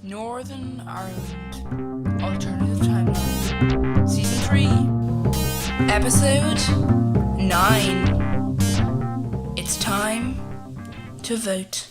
Northern Ireland Alternative Timeline Season 3 Episode 9. It's time to vote.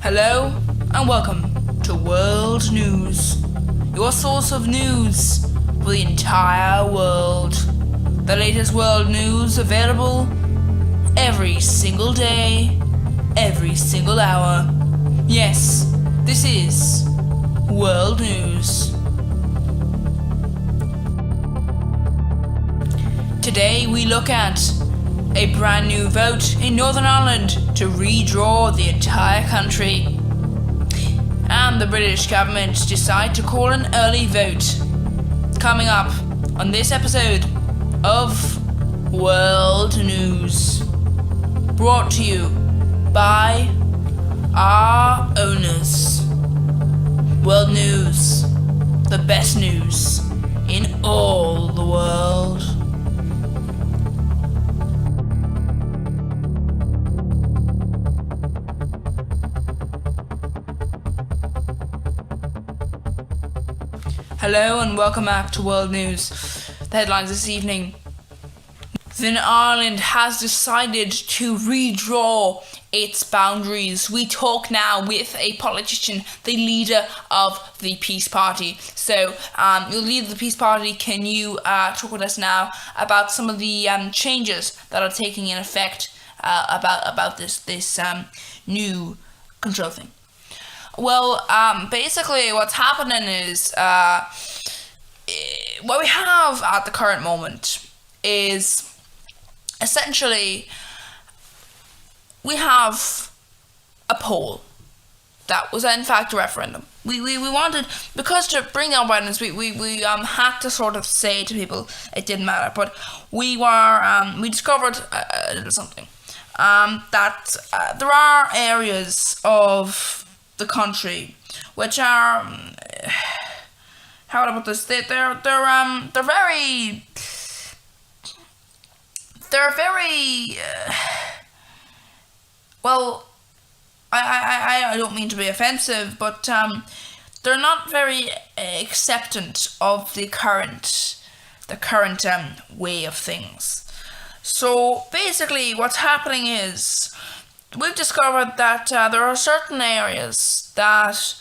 Hello and welcome to World News, your source of news for the entire world. The latest world news available every single day, every single hour. Yes, this is World News. Today we look at a brand new vote in Northern Ireland to redraw the entire country. And the British government decide to call an early vote. Coming up on this episode of World News. Brought to you by our owners. World News, the best news in all the world. Hello and welcome back to World News. The headlines this evening. Northern Ireland has decided to redraw its boundaries. We talk now with a politician, the leader of the Peace Party. So, the leader of the Peace Party, can you talk with us now about some of the changes that are taking in effect about this new control thing? Well, basically what's happening is what we have at the current moment is essentially we have a poll that was in fact a referendum. We wanted, because to bring down violence, we had to sort of say to people it didn't matter, but we discovered a little something, that there are areas of the country which are, how would I put this? They're very well, I don't mean to be offensive, but they're not very acceptant of the current way of things. So basically what's happening is we've discovered that there are certain areas that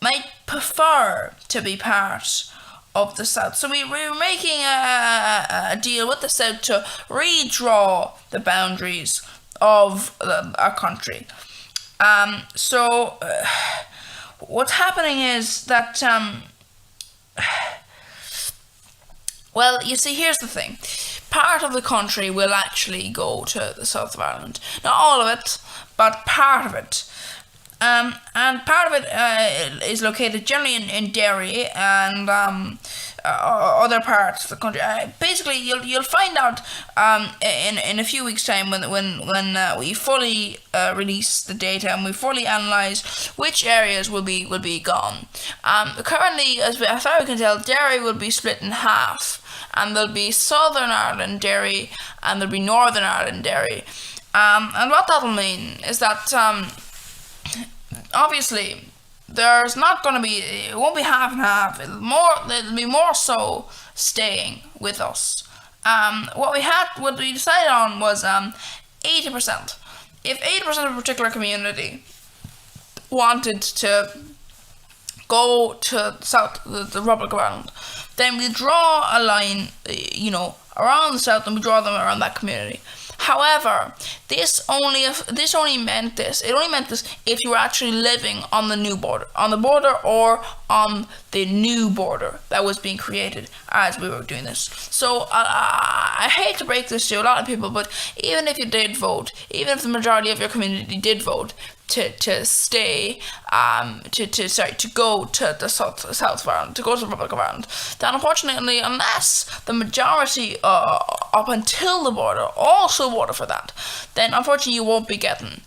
might prefer to be part of the South. So we're making a deal with the South to redraw the boundaries of our country. So what's happening is that, well, you see, here's the thing. Part of the country will actually go to the south of Ireland. Not all of it, but part of it. And part of it is located generally in Derry and other parts of the country. Basically, you'll find out in a few weeks' time when we fully release the data and we fully analyse which areas will be gone. Currently, as far as I can tell, Derry will be split in half. And there'll be Southern Ireland Derry, and there'll be Northern Ireland Derry. And what that'll mean is that, obviously, there's not going to be, it won't be half and half. It'll be more so staying with us. What we decided on was 80%. If 80% of a particular community wanted to go to South, the Republic of Ireland, then we draw a line, around the South, and we draw them around that community. However, it only meant this if you were actually living on the new border, or on the new border that was being created as we were doing this. So I hate to break this to a lot of people, but even if you did vote, even if the majority of your community did vote, to stay to go to the South of Ireland, to go to the Republic of Ireland, then unfortunately, unless the majority up until the border also voted for that, then unfortunately you won't be going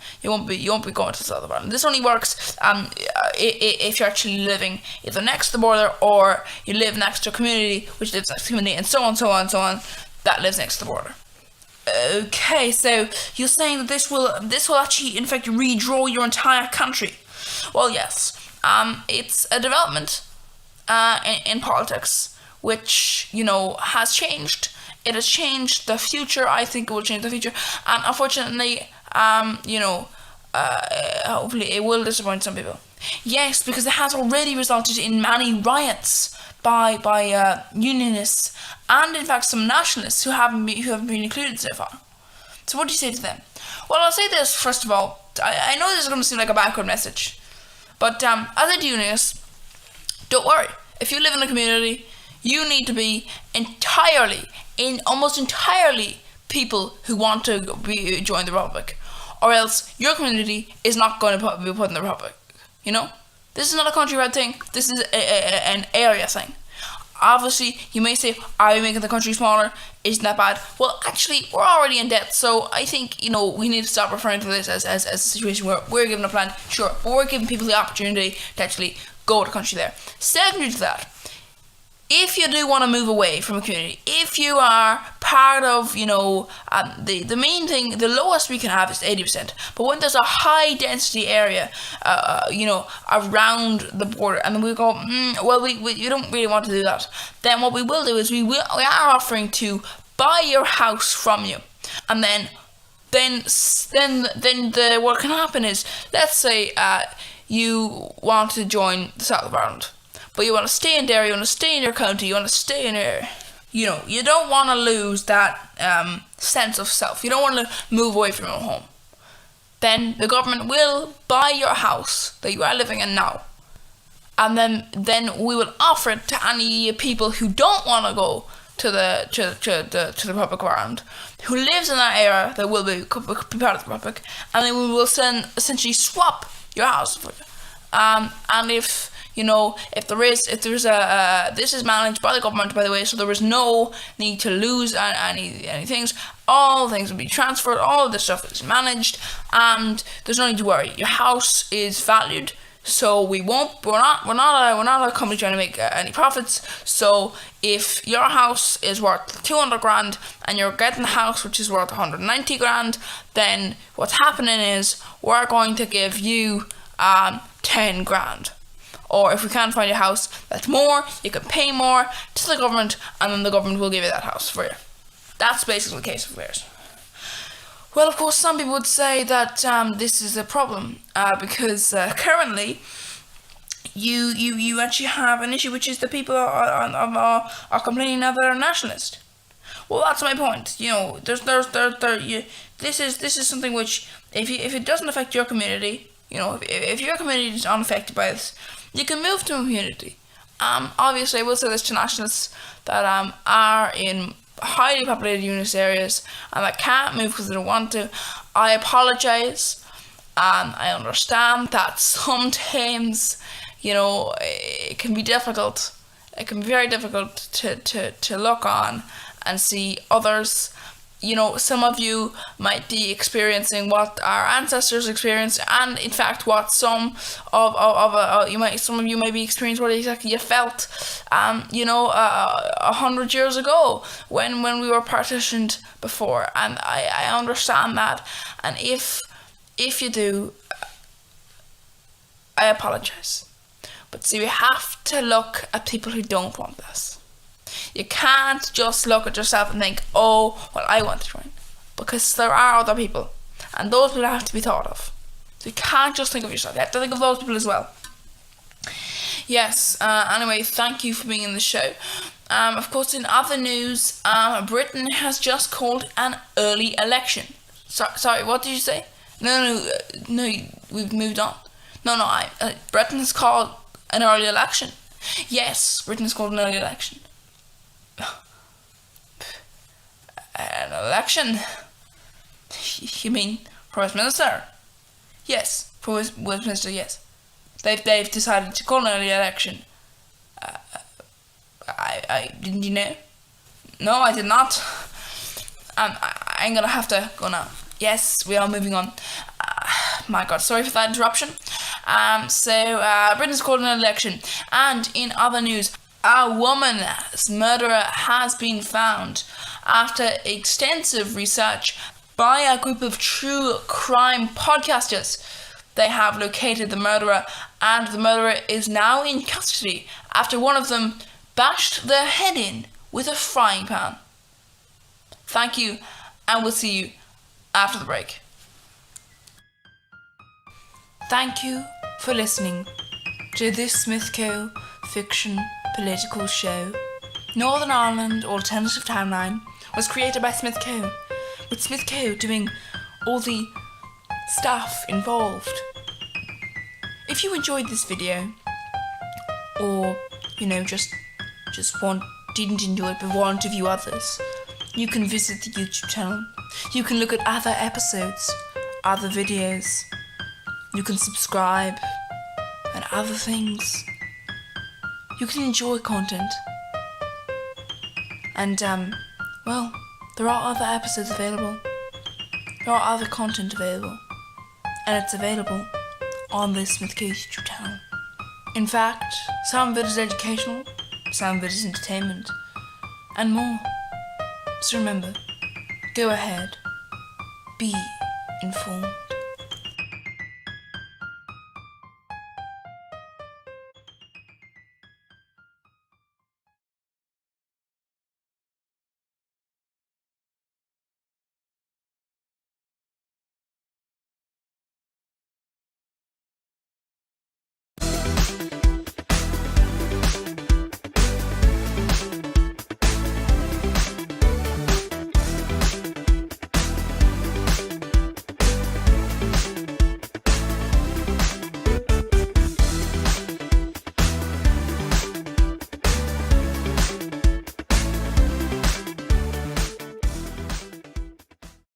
to the South of Ireland. This only works if you're actually living either next to the border, or you live next to a community which lives next to the community, and so on, that lives next to the border. Okay, so you're saying that this will actually in fact redraw your entire country. Well, yes. It's a development in politics which, has changed. It has changed the future. I think it will change the future, and unfortunately, hopefully it will disappoint some people. Yes, because it has already resulted in many riots by unionists, and in fact some nationalists who haven't been included so far. So what do you say to them? Well, I'll say this first of all. I know this is going to seem like a backward message, but as a unionist, don't worry. If you live in a community, you need to be almost entirely people who want to join the Republic, or else your community is not going to be put in the Republic. This is not a countrywide thing. This is an area thing. Obviously, you may say, are we making the country smaller? Isn't that bad? Well, actually, we're already in debt, so I think, we need to stop referring to this as a situation where we're given a plan, sure, but we're giving people the opportunity to actually go to the country there. Secondly to that, if you do want to move away from a community, if you are part of, the main thing, the lowest we can have is 80%. But when there's a high density area, around the border, and then we go, we don't really want to do that. Then what we will do is we are offering to buy your house from you, and then what can happen is, let's say you want to join the South of Ireland, but you want to stay in Derry, you want to stay in your county, you want to stay in your, you don't want to lose that sense of self. You don't want to move away from your home. Then the government will buy your house that you are living in now, and then we will offer it to any people who don't want to go to the Republic of Ireland, who lives in that area that will be part of the Republic, and then we will essentially swap your house for you. And if there is this is managed by the government, by the way, so there is no need to lose any things. All things will be transferred. All of this stuff is managed, and there's no need to worry. Your house is valued, so we're not a company trying to make any profits. So if your house is worth 200 grand and you're getting a house which is worth 190 grand, then what's happening is we're going to give you 10 grand. Or if we can't find a house that's more, you can pay more to the government, and then the government will give you that house for you. That's basically the case of affairs. Well, of course, some people would say that this is a problem because currently you actually have an issue, which is the people are complaining now that they're nationalist. Well, that's my point. This is something which, if it doesn't affect your community, if your community is unaffected by this, you can move to a community. Obviously, I will say this to nationalists that are in highly populated unionist areas and that can't move because they don't want to. I apologise. I understand that sometimes, it can be difficult. It can be very difficult to look on and see others. Some of you might be experiencing what our ancestors experienced, and in fact, what some of you may be experiencing what exactly you felt, 100 years ago when we were partitioned before, and I understand that, and if you do, I apologize. But see, we have to look at people who don't want this. You can't just look at yourself and think, oh, well, I want to join. Because there are other people. And those people have to be thought of. So you can't just think of yourself. You have to think of those people as well. Yes, anyway, thank you for being in the show. Of course, in other news, Britain has just called an early election. Sorry, what did you say? No, we've moved on. Britain has called an early election. Yes, Britain has called an early election. An election? You mean First Minister? Yes, for Westminster, yes. They've decided to call an early election. I didn't you know? No, I did not. I'm gonna have to go now. Yes, we are moving on. My God, sorry for that interruption. Britain's called an election, and in other news, a woman's murderer has been found after extensive research by a group of true crime podcasters. They have located the murderer, and the murderer is now in custody after one of them bashed their head in with a frying pan. Thank you, and we'll see you after the break. Thank you for listening to this Smithco fiction political show. Northern Ireland Alternative Timeline was created by Smithco, with Smithco doing all the stuff involved. If you enjoyed this video, or didn't enjoy it but want to view others, you can visit the YouTube channel. You can look at other episodes, other videos. You can subscribe and other things. You can enjoy content. And, there are other episodes available. There are other content available. And it's available on the Smithco YouTube channel. In fact, some of it is educational, some of it is entertainment, and more. So remember, go ahead, be informed.